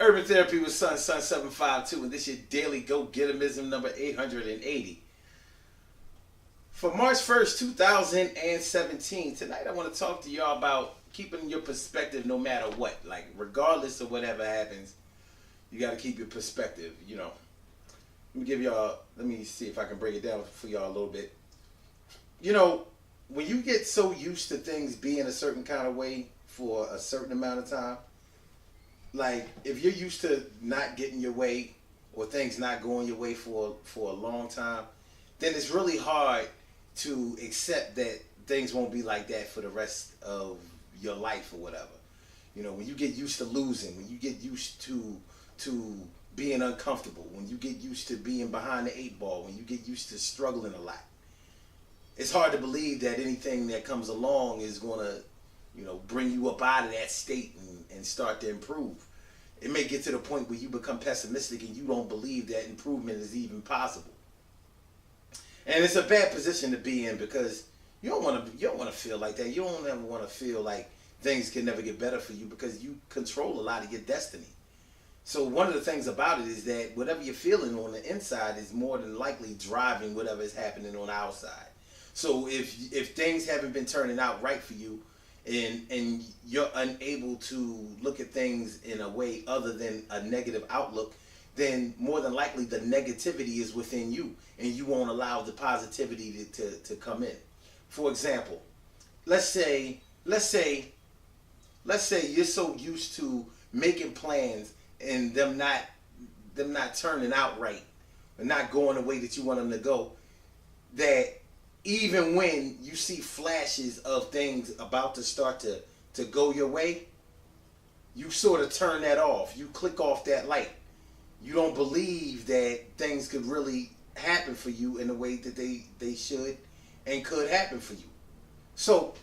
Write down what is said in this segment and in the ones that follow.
Urban Therapy with Sun752, and this is your daily go-getterism number 880. For March 1st, 2017, tonight I want to talk to y'all about keeping your perspective no matter what. Like, regardless of whatever happens, you got to keep your perspective, you know. Let me see if I can break it down for y'all a little bit. You know, when you get so used to things being a certain kind of way for a certain amount of time, like if you're used to not getting your way or things not going your way for a long time, then it's really hard to accept that things won't be like that for the rest of your life or whatever. You know, when you get used to losing, when you get used to being uncomfortable, when you get used to being behind the eight ball, when you get used to struggling a lot, it's hard to believe that anything that comes along is going to, you know, bring you up out of that state and start to improve. It may get to the point where you become pessimistic and you don't believe that improvement is even possible. And it's a bad position to be in because you don't want to feel like that. You don't ever want to feel like things can never get better for you because you control a lot of your destiny. So one of the things about it is that whatever you're feeling on the inside is more than likely driving whatever is happening on the outside. So if things haven't been turning out right for you, and you're unable to look at things in a way other than a negative outlook, then more than likely the negativity is within you, and you won't allow the positivity to come in. For example, let's say you're so used to making plans and them not turning out right, or not going the way that you want them to go, that even when you see flashes of things about to start to go your way, you sort of turn that off. You click off that light. You don't believe that things could really happen for you in the way that they should and could happen for you. So,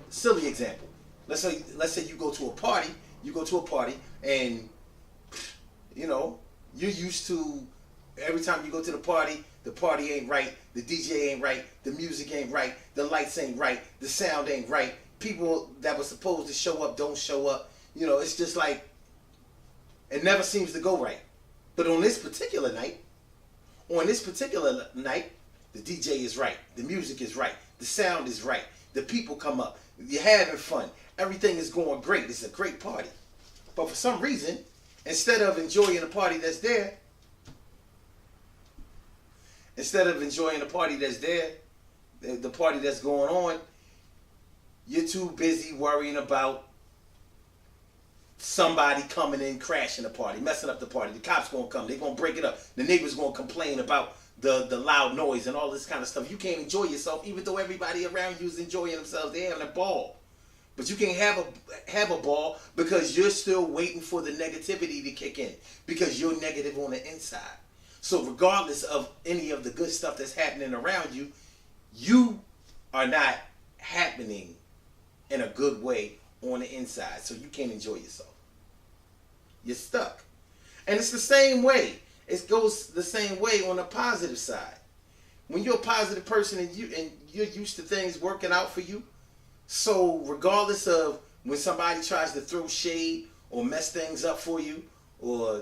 silly example. Let's say you go to a party. You go to a party and, you know, you're used to every time you go to the party ain't right, the DJ ain't right, the music ain't right, the lights ain't right, the sound ain't right, people that were supposed to show up don't show up. You know, it's just like, it never seems to go right. But on this particular night, the DJ is right, the music is right, the sound is right, the people come up, you're having fun, everything is going great, it's a great party. But for some reason, instead of enjoying the party that's there, the party that's going on, you're too busy worrying about somebody coming in, crashing the party, messing up the party. The cops gonna come, they're gonna break it up. The neighbors gonna complain about the loud noise and all this kind of stuff. You can't enjoy yourself, even though everybody around you is enjoying themselves. They're having a ball. But you can't have a ball because you're still waiting for the negativity to kick in, because you're negative on the inside. So regardless of any of the good stuff that's happening around you, you are not happening in a good way on the inside. So you can't enjoy yourself. You're stuck. And it's the same way. It goes the same way on the positive side. When you're a positive person and you're used to things working out for you, so regardless of when somebody tries to throw shade or mess things up for you, or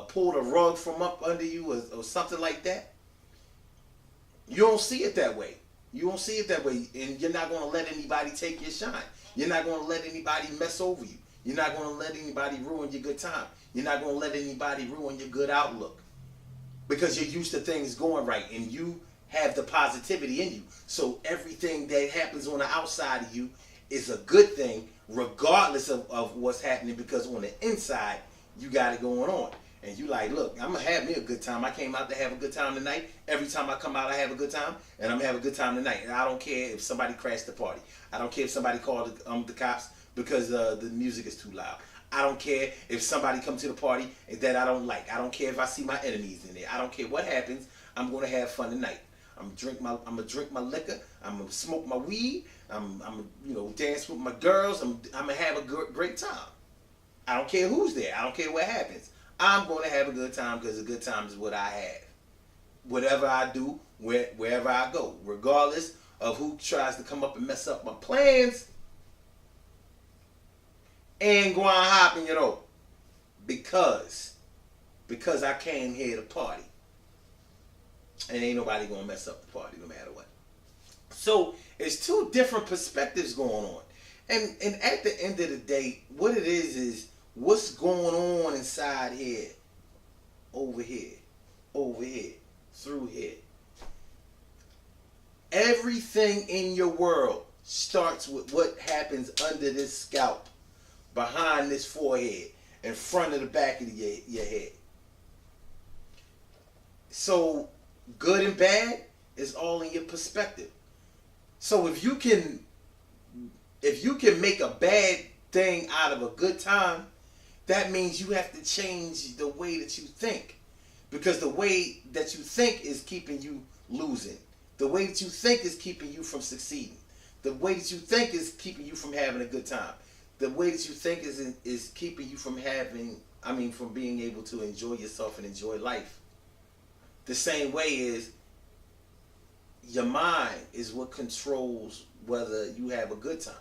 pull the rug from up under you, or something like that, you don't see it that way. You don't see it that way, and you're not going to let anybody take your shine. You're not going to let anybody mess over you. You're not going to let anybody ruin your good time. You're not going to let anybody ruin your good outlook, because you're used to things going right, and you have the positivity in you. So everything that happens on the outside of you is a good thing, regardless of what's happening, because on the inside, you got it going on. And you like, look, I'm going to have me a good time. I came out to have a good time tonight. Every time I come out, I have a good time, and I'm going to have a good time tonight. And I don't care if somebody crashed the party. I don't care if somebody called the cops because the music is too loud. I don't care if somebody come to the party that I don't like. I don't care if I see my enemies in there. I don't care what happens. I'm going to have fun tonight. I'm gonna drink my liquor. I'm gonna smoke my weed. I'm dance with my girls. I'm gonna have a great time. I don't care who's there. I don't care what happens. I'm gonna have a good time because a good time is what I have. Whatever I do, wherever I go, regardless of who tries to come up and mess up my plans, ain't going hopping, because I came here to party, and ain't nobody gonna mess up the party no matter what. So it's two different perspectives going on, and at the end of the day, what it is what's going on inside here, over here, through here. Everything in your world starts with what happens under this scalp, behind this forehead, in front of the back of your head. So good and bad is all in your perspective. So if you can make a bad thing out of a good time, that means you have to change the way that you think. Because the way that you think is keeping you losing. The way that you think is keeping you from succeeding. The way that you think is keeping you from having a good time. The way that you think is keeping you from from being able to enjoy yourself and enjoy life. The same way is your mind is what controls whether you have a good time.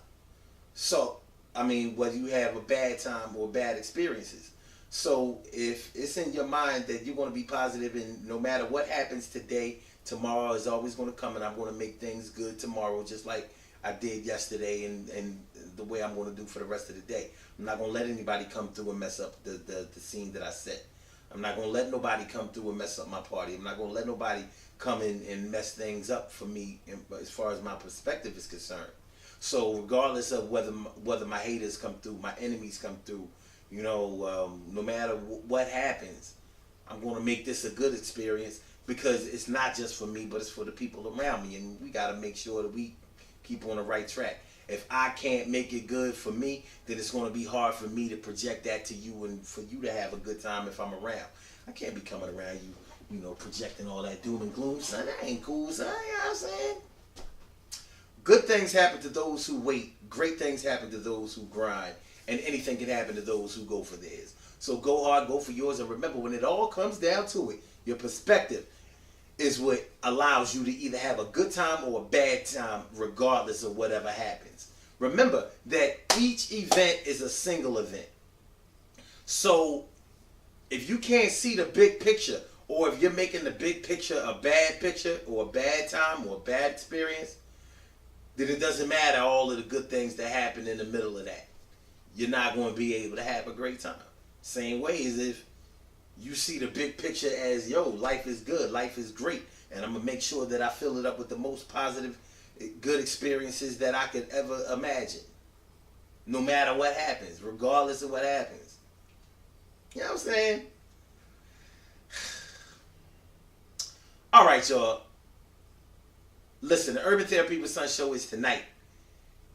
So, whether you have a bad time or bad experiences. So if it's in your mind that you're going to be positive and no matter what happens today, tomorrow is always going to come and I'm going to make things good tomorrow just like I did yesterday and the way I'm going to do for the rest of the day. I'm not going to let anybody come through and mess up the scene that I set. I'm not going to let nobody come through and mess up my party. I'm not going to let nobody come in and mess things up for me as far as my perspective is concerned. So regardless of whether my haters come through, my enemies come through, no matter what happens, I'm going to make this a good experience because it's not just for me, but it's for the people around me. And we got to make sure that we keep on the right track. If I can't make it good for me, then it's going to be hard for me to project that to you and for you to have a good time if I'm around. I can't be coming around you, projecting all that doom and gloom. Son, that ain't cool, son. You know what I'm saying? Good things happen to those who wait. Great things happen to those who grind. And anything can happen to those who go for theirs. So go hard, go for yours. And remember, when it all comes down to it, your perspective is what allows you to either have a good time or a bad time, regardless of whatever happens. Remember that each event is a single event. So if you can't see the big picture, or if you're making the big picture a bad picture, or a bad time, or a bad experience, then it doesn't matter all of the good things that happen in the middle of that. You're not going to be able to have a great time. Same way as if you see the big picture as, life is good, life is great, and I'm going to make sure that I fill it up with the most positive, good experiences that I could ever imagine. No matter what happens, regardless of what happens. You know what I'm saying? All right, y'all. Listen, the Urban Therapy with Son show is tonight,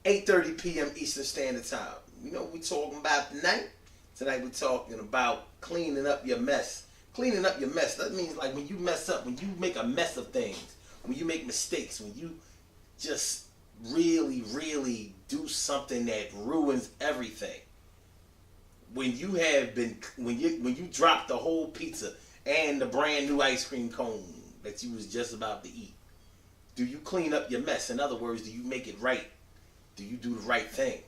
8:30 p.m. Eastern Standard Time. You know what we're talking about tonight? Tonight we're talking about cleaning up your mess. Cleaning up your mess. That means like when you mess up, when you make a mess of things, when you make mistakes, when you just really, really do something that ruins everything. When you drop the whole pizza and the brand new ice cream cone that you was just about to eat. Do you clean up your mess? In other words, do you make it right? Do you do the right thing?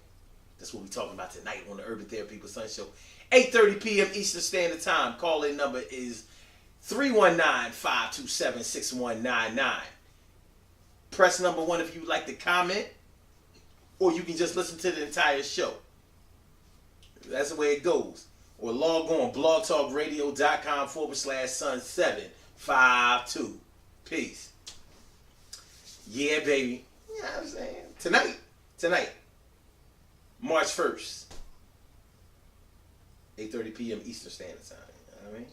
That's what we're talking about tonight on the Urban Therapy with Son show. 8:30 p.m. Eastern Standard Time. Call-in number is 319-527-6199. Press number 1 if you'd like to comment, or you can just listen to the entire show. That's the way it goes. Or log on blogtalkradio.com/Son752. Peace. Yeah, baby. You know what I'm saying? Tonight. March 1st, 8:30 p.m. Eastern Standard Time. You know what I mean?